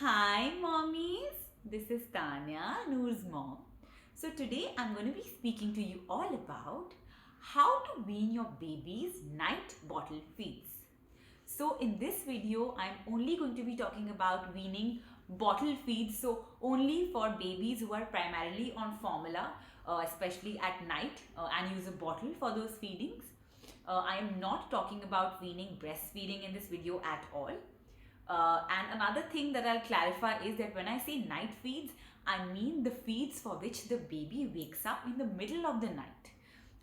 Hi mommies, this is Tanya, Noor's mom. So today I'm going to be speaking to you all about how to wean your baby's night bottle feeds. So in this video I'm only going to be talking about weaning bottle feeds, so only for babies who are primarily on formula, especially at night, and use a bottle for those feedings. I am not talking about weaning breastfeeding in this video at all. And another thing that I'll clarify is that when I say night feeds, I mean the feeds for which the baby wakes up in the middle of the night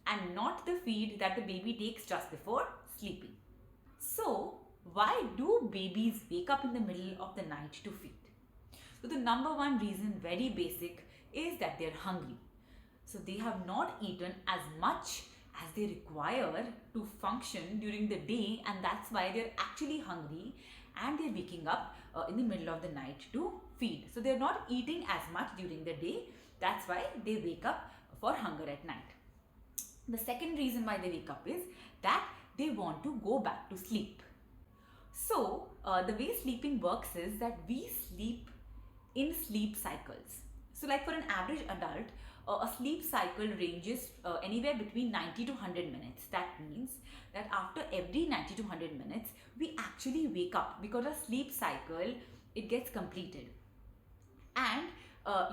and not the feed that the baby takes just before sleeping. So, why do babies wake up in the middle of the night to feed? So, the number one reason, very basic, is that they're hungry. So, they have not eaten as much as they require to function during the day, and that's why they're actually hungry and they're waking up in the middle of the night to feed. So they're not eating as much during the day, that's why they wake up for hunger at night. The second reason why they wake up is that they want to go back to sleep. So the way sleeping works is that we sleep in sleep cycles. So like for an average adult, a sleep cycle ranges anywhere between 90 to 100 minutes. That means that after every 90 to 100 minutes, we actually wake up because our sleep cycle, it gets completed. And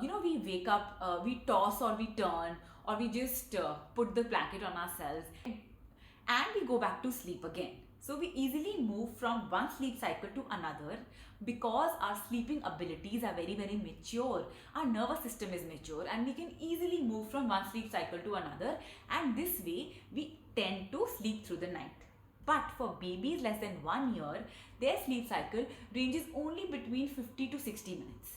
we wake up, we toss or we turn, or we just put the blanket on ourselves and we go back to sleep again. So we easily move from one sleep cycle to another because our sleeping abilities are very, very mature. Our nervous system is mature and we can easily move from one sleep cycle to another, and this way we tend to sleep through the night. But for babies less than 1 year, their sleep cycle ranges only between 50 to 60 minutes.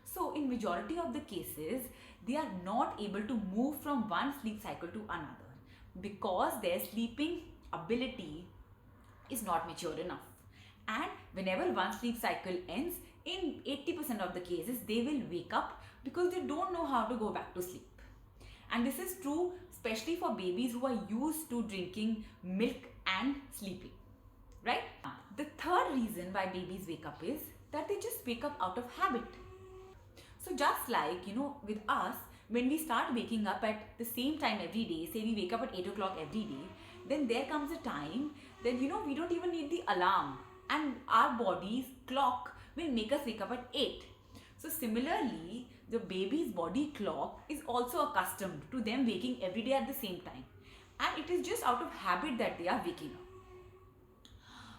So in majority of the cases, they are not able to move from one sleep cycle to another because their sleeping ability is not mature enough. And whenever one sleep cycle ends, in 80% of the cases, they will wake up because they don't know how to go back to sleep. And this is true especially for babies who are used to drinking milk and sleeping, right? The third reason why babies wake up is that they just wake up out of habit. So just like, with us, when we start waking up at the same time every day, say we wake up at 8 o'clock every day, then there comes a time that, we don't even need the alarm and our body's clock will make us wake up at 8. So similarly, the baby's body clock is also accustomed to them waking every day at the same time. And it is just out of habit that they are waking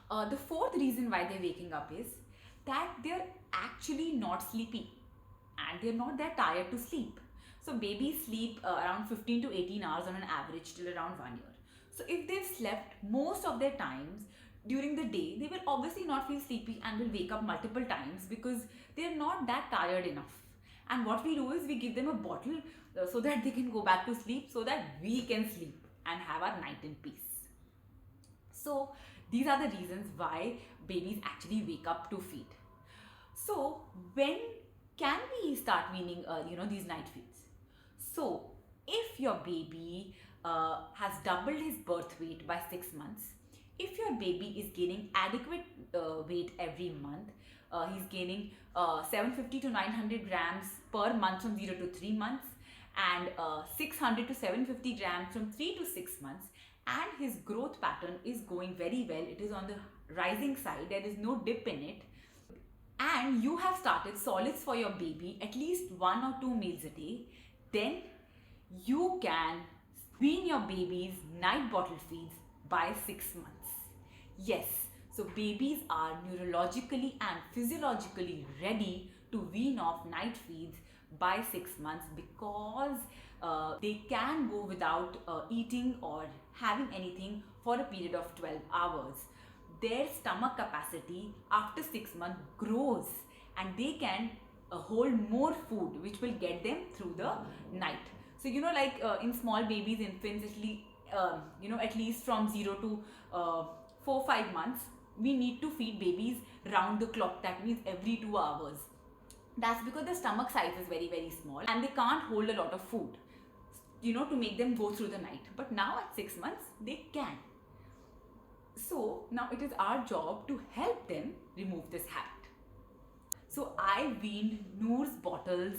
up. The fourth reason why they're waking up is that they're actually not sleepy and they're not that tired to sleep. So babies sleep around 15 to 18 hours on an average till around 1 year. So if they've slept most of their times during the day, they will obviously not feel sleepy and will wake up multiple times because they're not that tired enough. And what we do is we give them a bottle so that they can go back to sleep, so that we can sleep and have our night in peace. So these are the reasons why babies actually wake up to feed. So when can we start weaning these night feeds? So if your baby has doubled his birth weight by 6 months, if your baby is gaining adequate weight every month, he's gaining 750 to 900 grams per month from 0 to 3 months, and 600 to 750 grams from 3 to 6 months, and his growth pattern is going very well, it is on the rising side, there is no dip in it, and you have started solids for your baby at least 1 or 2 meals a day, then you can wean your baby's night bottle feeds by 6 months. Yes, so babies are neurologically and physiologically ready to wean off night feeds by 6 months because they can go without eating or having anything for a period of 12 hours. Their stomach capacity after 6 months grows and they can hold more food, which will get them through the night. So in small babies, infants, at least from 0 to 4-5 months, we need to feed babies round the clock. That means every 2 hours. That's because the stomach size is very, very small and they can't hold a lot of food, to make them go through the night. But now at 6 months, they can. So now it is our job to help them remove this habit. So I weaned Noor's bottles,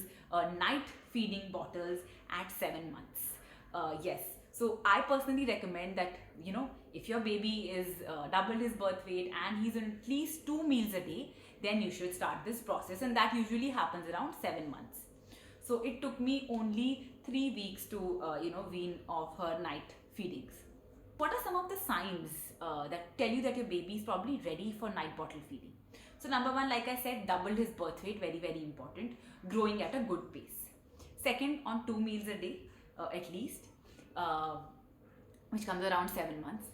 night feeding bottles at 7 months. Yes. So I personally recommend that, if your baby is double his birth weight and he's on at least 2 meals a day, then you should start this process, and that usually happens around 7 months. So it took me only 3 weeks to wean off her night feedings. What are some of the signs that tell you that your baby is probably ready for night bottle feeding? So number one, like I said, doubled his birth weight, very very important, growing at a good pace. Second, on 2 meals a day at least, uh, which comes around 7 months.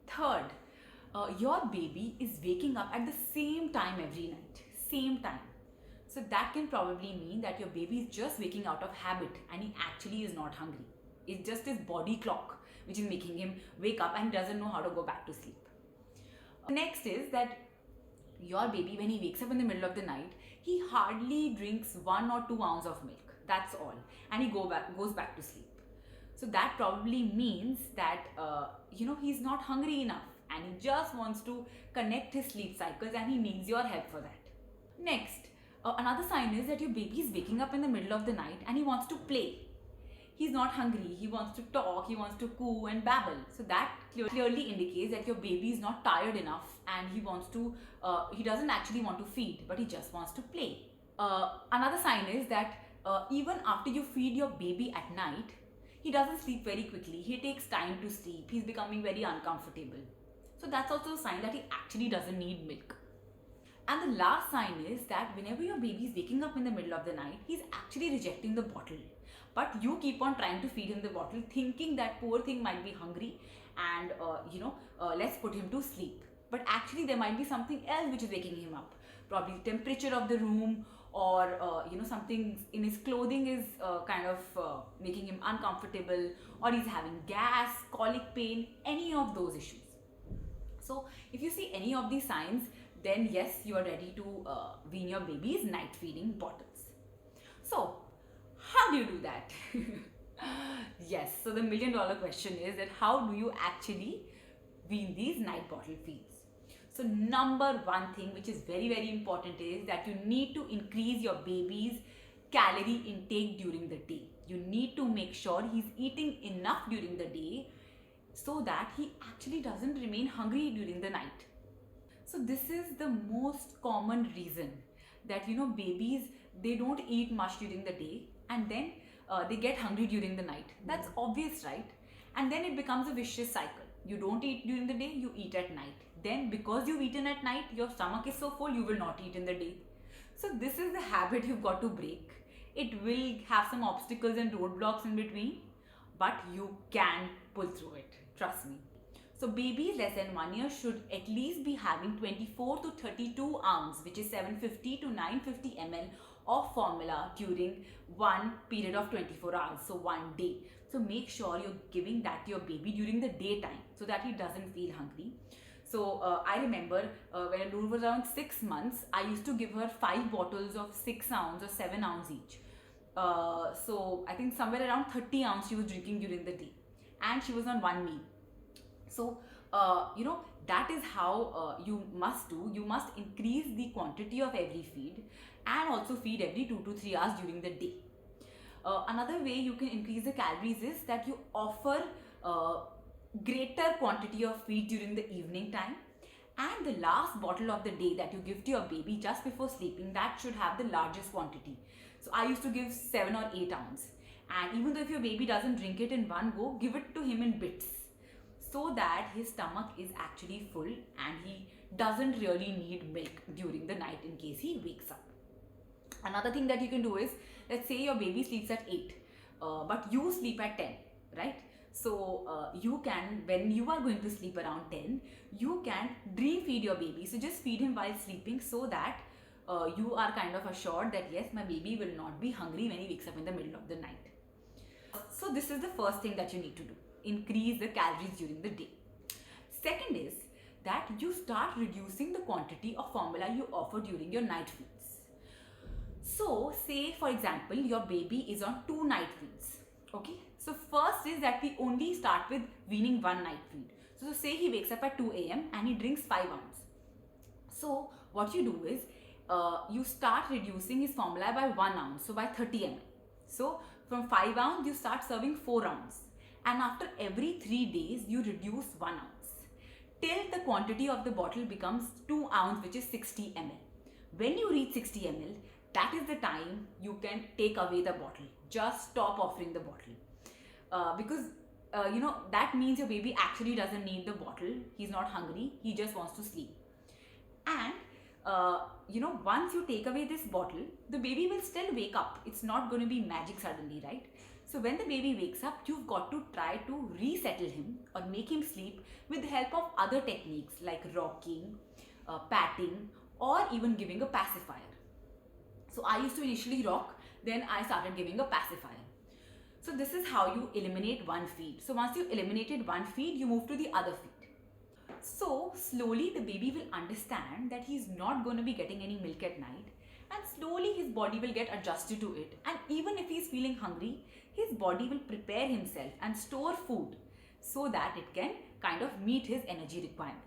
Third, your baby is waking up at the same time every night, same time. So that can probably mean that your baby is just waking out of habit and he actually is not hungry. It's just his body clock which is making him wake up and doesn't know how to go back to sleep. Next is that your baby, when he wakes up in the middle of the night, he hardly drinks 1 or 2 ounces of milk. That's all. And he goes back to sleep. So that probably means that, he's not hungry enough and he just wants to connect his sleep cycles and he needs your help for that. Next, another sign is that your baby is waking up in the middle of the night and he wants to play. He's not hungry, he wants to talk, he wants to coo and babble. So that clearly indicates that your baby is not tired enough and he doesn't actually want to feed, but he just wants to play. Another sign is that even after you feed your baby at night, he doesn't sleep very quickly. He takes time to sleep. He's becoming very uncomfortable. So that's also a sign that he actually doesn't need milk. And the last sign is that whenever your baby is waking up in the middle of the night, he's actually rejecting the bottle. But you keep on trying to feed him the bottle, thinking that poor thing might be hungry and, let's put him to sleep. But actually there might be something else which is waking him up. Probably the temperature of the room, or something in his clothing is making him uncomfortable, or he's having gas, colic pain, any of those issues. So if you see any of these signs, then yes, you are ready to wean your baby's night feeding bottles. So how do you do that? Yes, so the $1,000,000 question is that how do you actually wean these night bottle feeds? So number one thing which is very very important is that you need to increase your baby's calorie intake during the day. You need to make sure he's eating enough during the day so that he actually doesn't remain hungry during the night. So this is the most common reason that babies, they don't eat much during the day and then they get hungry during the night. That's obvious, right? And then it becomes a vicious cycle. You don't eat during the day, you eat at night. Then because you've eaten at night, your stomach is so full, you will not eat in the day. So this is the habit you've got to break. It will have some obstacles and roadblocks in between, but you can pull through it. Trust me. So babies less than 1 year should at least be having 24 to 32 ounce, which is 750 to 950 ml of formula during one period of 24 hours, so one day. So make sure you're giving that to your baby during the daytime so that he doesn't feel hungry. So I remember when Noor was around 6 months, I used to give her 5 bottles of 6 ounce or 7 ounce each. So I think somewhere around 30 ounce she was drinking during the day, and she was on one meal. So that is how you must do. You must increase the quantity of every feed and also feed every 2 to 3 hours during the day. Another way you can increase the calories is that you offer greater quantity of feed during the evening time, and the last bottle of the day that you give to your baby just before sleeping, that should have the largest quantity. So I used to give 7 or 8 ounce, and even though if your baby doesn't drink it in one go, give it to him in bits so that his stomach is actually full and he doesn't really need milk during the night in case he wakes up. Another thing that you can do is, let's say your baby sleeps at 8 but you sleep at 10, right? So you can, when you are going to sleep around 10, you can dream feed your baby. So just feed him while sleeping so that you are kind of assured that yes, my baby will not be hungry when he wakes up in the middle of the night. So this is the first thing that you need to do. Increase the calories during the day. Second is that you start reducing the quantity of formula you offer during your night feeds. So say for example your baby is on 2 night feeds. Okay, so first is that we only start with weaning 1 night feed. So say he wakes up at 2 a.m. and he drinks 5 ounce. So what you do is you start reducing his formula by 1 ounce, so by 30 ml. So from 5 ounce, you start serving 4 ounce. And after every 3 days, you reduce 1 ounce till the quantity of the bottle becomes 2 ounce, which is 60 ml. When you reach 60 ml, that is the time you can take away the bottle. Just stop offering the bottle. Because that means your baby actually doesn't need the bottle. He's not hungry. He just wants to sleep. And once you take away this bottle, the baby will still wake up. It's not going to be magic suddenly, right? So when the baby wakes up, you've got to try to resettle him or make him sleep with the help of other techniques like rocking, patting, or even giving a pacifier. So I used to initially rock, then I started giving a pacifier. So this is how you eliminate one feed. So once you eliminated one feed, you move to the other feed. So slowly the baby will understand that he's not going to be getting any milk at night, and slowly his body will get adjusted to it. And even if he's feeling hungry, his body will prepare himself and store food so that it can kind of meet his energy requirements.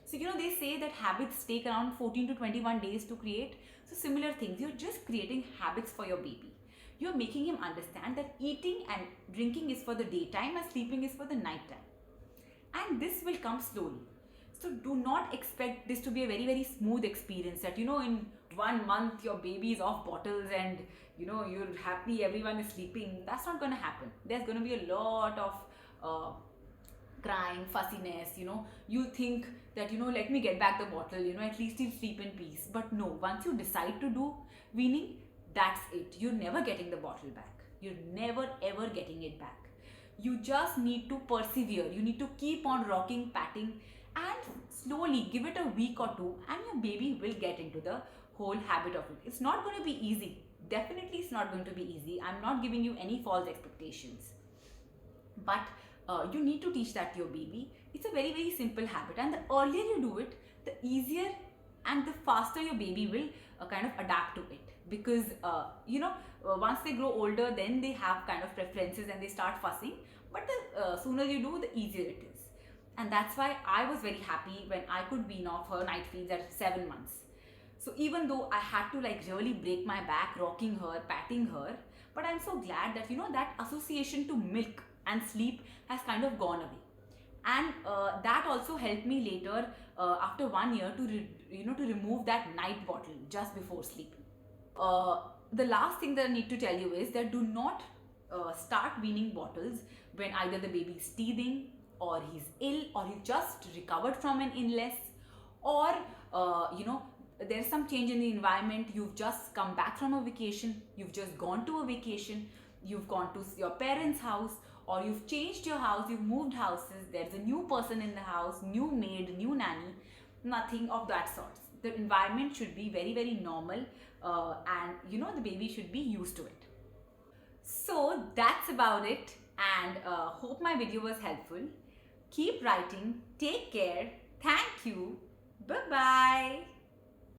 So they say that habits take around 14 to 21 days to create. So similar things, you're just creating habits for your baby. You're making him understand that eating and drinking is for the daytime and sleeping is for the nighttime. And this will come slowly. So do not expect this to be a very, very smooth experience that, in 1 month your baby is off bottles and, you're happy, everyone is sleeping. That's not going to happen. There's going to be a lot of crying, fussiness, you think that, let me get back the bottle, at least he'll sleep in peace. But no, once you decide to do weaning, that's it. You're never getting the bottle back. You're never ever getting it back. You just need to persevere. You need to keep on rocking, patting, and slowly give it a week or two, and your baby will get into the whole habit of it. It's not going to be easy. Definitely it's not going to be easy. I'm not giving you any false expectations. But you need to teach that to your baby. It's a very, very simple habit, and the earlier you do it, the easier and the faster your baby will kind of adapt to it. Because once they grow older, then they have kind of preferences and they start fussing. But the sooner you do, the easier it is. And that's why I was very happy when I could wean off her night feeds at 7 months. So even though I had to really break my back rocking her, patting her, but I'm so glad that that association to milk and sleep has kind of gone away. And that also helped me later after 1 year to remove that night bottle just before sleeping. The last thing that I need to tell you is that do not start weaning bottles when either the baby is teething, or he's ill, or he just recovered from an illness, or there's some change in the environment. You've just come back from a vacation, you've just gone to a vacation, you've gone to your parents' house, or you've changed your house, you've moved houses, there's a new person in the house, new maid, new nanny. Nothing of that sort. The environment should be very, very normal, and the baby should be used to it. So that's about it, and hope my video was helpful. Keep writing. Take care. Thank you. Bye bye.